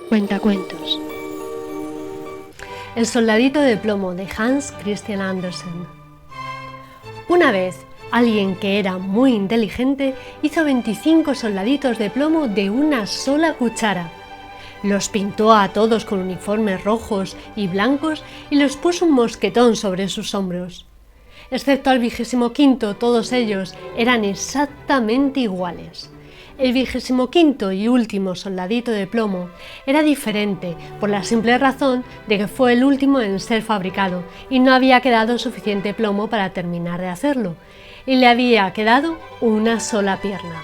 Cuentacuentos. El soldadito de plomo de Hans Christian Andersen. Una vez, alguien que era muy inteligente hizo 25 soldaditos de plomo de una sola cuchara. Los pintó a todos con uniformes rojos y blancos y los puso un mosquetón sobre sus hombros. Excepto al 25º, todos ellos eran exactamente iguales. El 25º y último soldadito de plomo era diferente por la simple razón de que fue el último en ser fabricado y no había quedado suficiente plomo para terminar de hacerlo, y le había quedado una sola pierna.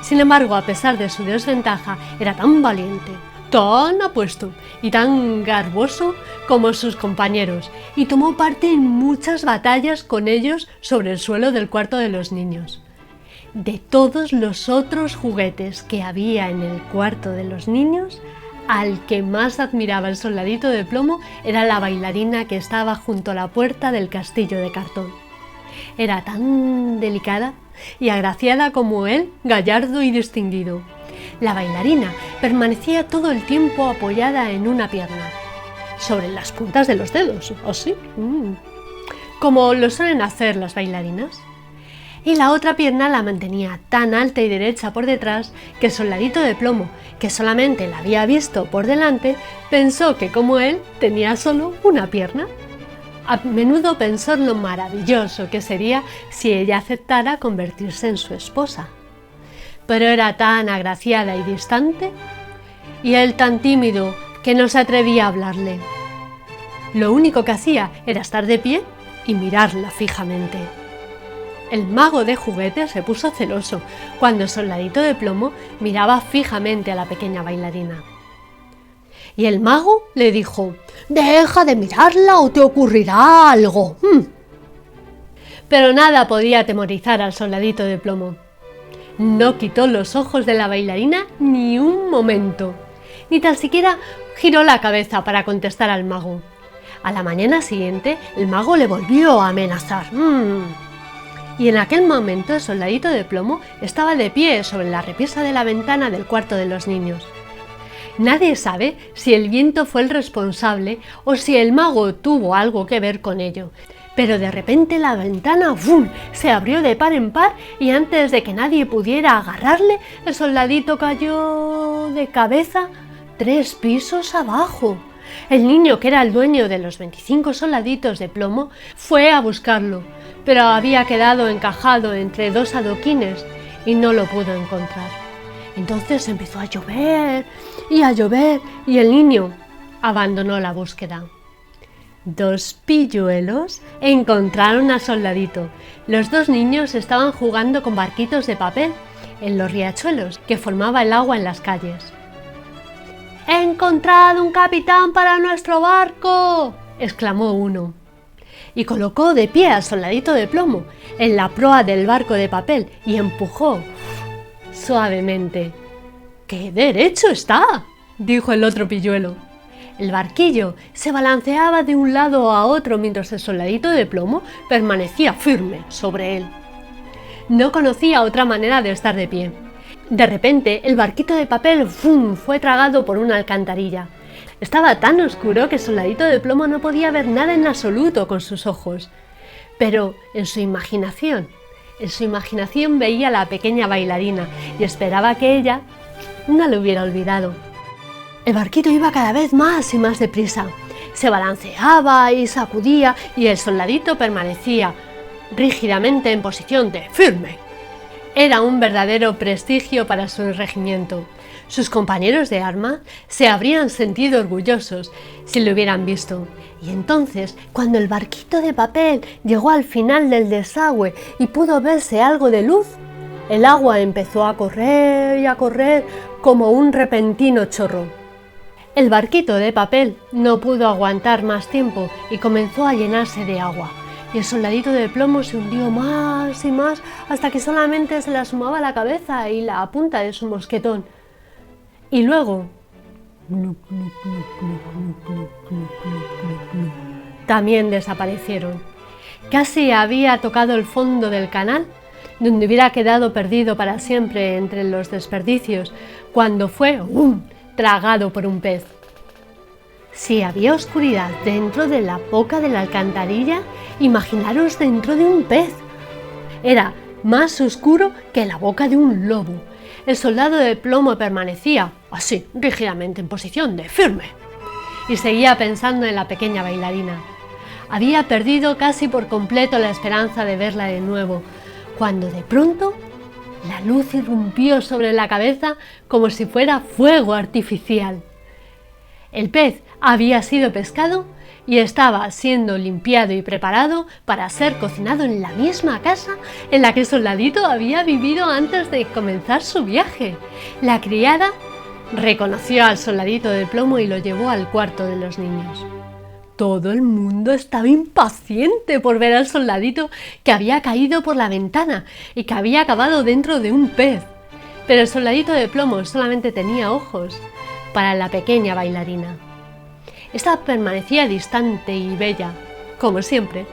Sin embargo, a pesar de su desventaja, era tan valiente, tan apuesto y tan garboso como sus compañeros, y tomó parte en muchas batallas con ellos sobre el suelo del cuarto de los niños. De todos los otros juguetes que había en el cuarto de los niños, al que más admiraba el soldadito de plomo era la bailarina que estaba junto a la puerta del castillo de cartón. Era tan delicada y agraciada como él, gallardo y distinguido. La bailarina permanecía todo el tiempo apoyada en una pierna, sobre las puntas de los dedos, así, como lo suelen hacer las bailarinas. Y la otra pierna la mantenía tan alta y derecha por detrás que el soldadito de plomo, que solamente la había visto por delante, pensó que como él tenía solo una pierna. A menudo pensó en lo maravilloso que sería si ella aceptara convertirse en su esposa. Pero era tan agraciada y distante, y él tan tímido que no se atrevía a hablarle. Lo único que hacía era estar de pie y mirarla fijamente. El mago de juguetes se puso celoso cuando el soldadito de plomo miraba fijamente a la pequeña bailarina. Y el mago le dijo: «Deja de mirarla o te ocurrirá algo». Pero nada podía atemorizar al soldadito de plomo. No quitó los ojos de la bailarina ni un momento, ni tan siquiera giró la cabeza para contestar al mago. A la mañana siguiente, el mago le volvió a amenazar. Y en aquel momento el soldadito de plomo estaba de pie sobre la repisa de la ventana del cuarto de los niños. Nadie sabe si el viento fue el responsable o si el mago tuvo algo que ver con ello. Pero de repente la ventana se abrió de par en par y antes de que nadie pudiera agarrarle, el soldadito cayó de cabeza 3 pisos abajo. El niño, que era el dueño de los 25 soldaditos de plomo, fue a buscarlo, pero había quedado encajado entre 2 adoquines y no lo pudo encontrar. Entonces empezó a llover y el niño abandonó la búsqueda. 2 pilluelos encontraron al soldadito. Los 2 niños estaban jugando con barquitos de papel en los riachuelos que formaba el agua en las calles. «¡He encontrado un capitán para nuestro barco!», exclamó uno. Y colocó de pie al soldadito de plomo en la proa del barco de papel y empujó suavemente. «¡Qué derecho está!», dijo el otro pilluelo. El barquillo se balanceaba de un lado a otro mientras el soldadito de plomo permanecía firme sobre él. No conocía otra manera de estar de pie. De repente, el barquito de papel fue tragado por una alcantarilla. Estaba tan oscuro que el soldadito de plomo no podía ver nada en absoluto con sus ojos. Pero en su imaginación veía a la pequeña bailarina y esperaba que ella no lo hubiera olvidado. El barquito iba cada vez más y más deprisa. Se balanceaba y sacudía y el soldadito permanecía rígidamente en posición de firme. Era un verdadero prestigio para su regimiento. Sus compañeros de armas se habrían sentido orgullosos si lo hubieran visto. Y entonces, cuando el barquito de papel llegó al final del desagüe y pudo verse algo de luz, el agua empezó a correr y a correr como un repentino chorro. El barquito de papel no pudo aguantar más tiempo y comenzó a llenarse de agua. Y el soldadito de plomo se hundió más y más hasta que solamente se le asomaba la cabeza y la punta de su mosquetón. Y luego también desaparecieron. Casi había tocado el fondo del canal, donde hubiera quedado perdido para siempre entre los desperdicios, cuando fue tragado por un pez. Si había oscuridad dentro de la boca de la alcantarilla, imaginaros dentro de un pez. Era más oscuro que la boca de un lobo. El soldado de plomo permanecía, así, rígidamente en posición de firme, y seguía pensando en la pequeña bailarina. Había perdido casi por completo la esperanza de verla de nuevo, cuando de pronto la luz irrumpió sobre la cabeza como si fuera fuego artificial. El pez había sido pescado y estaba siendo limpiado y preparado para ser cocinado en la misma casa en la que Soldadito había vivido antes de comenzar su viaje. La criada reconoció al Soldadito de plomo y lo llevó al cuarto de los niños. Todo el mundo estaba impaciente por ver al Soldadito que había caído por la ventana y que había acabado dentro de un pez. Pero el Soldadito de plomo solamente tenía ojos para la pequeña bailarina. Esta permanecía distante y bella, como siempre,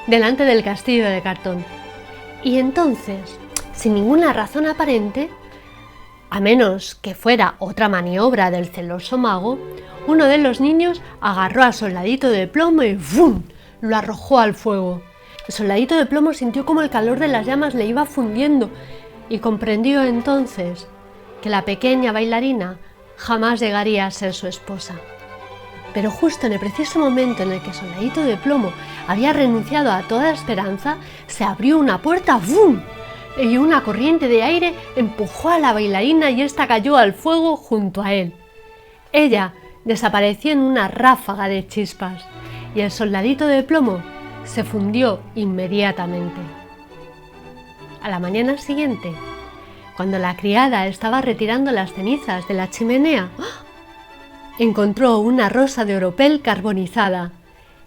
delante del castillo de cartón. Y entonces, sin ninguna razón aparente, a menos que fuera otra maniobra del celoso mago, uno de los niños agarró al Soldadito de plomo y ¡fum!, lo arrojó al fuego. El Soldadito de plomo sintió como el calor de las llamas le iba fundiendo y comprendió entonces que la pequeña bailarina jamás llegaría a ser su esposa. Pero justo en el preciso momento en el que Soldadito de plomo había renunciado a toda esperanza, se abrió una puerta ¡bum!, y una corriente de aire empujó a la bailarina y ésta cayó al fuego junto a él. Ella desapareció en una ráfaga de chispas y el Soldadito de plomo se fundió inmediatamente. A la mañana siguiente, cuando la criada estaba retirando las cenizas de la chimenea, encontró una rosa de oropel carbonizada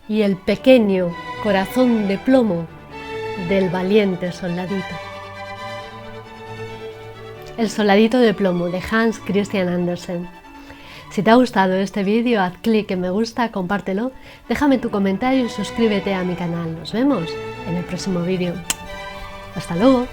y el pequeño corazón de plomo del valiente Soldadito. El Soldadito de plomo de Hans Christian Andersen. Si te ha gustado este vídeo, haz clic en me gusta, compártelo, déjame tu comentario y suscríbete a mi canal. Nos vemos en el próximo vídeo. ¡Hasta luego!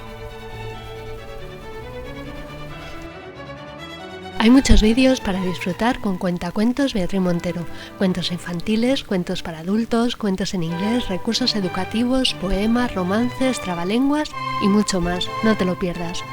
Hay muchos vídeos para disfrutar con Cuentacuentos Beatriz Montero. Cuentos infantiles, cuentos para adultos, cuentos en inglés, recursos educativos, poemas, romances, trabalenguas y mucho más. No te lo pierdas.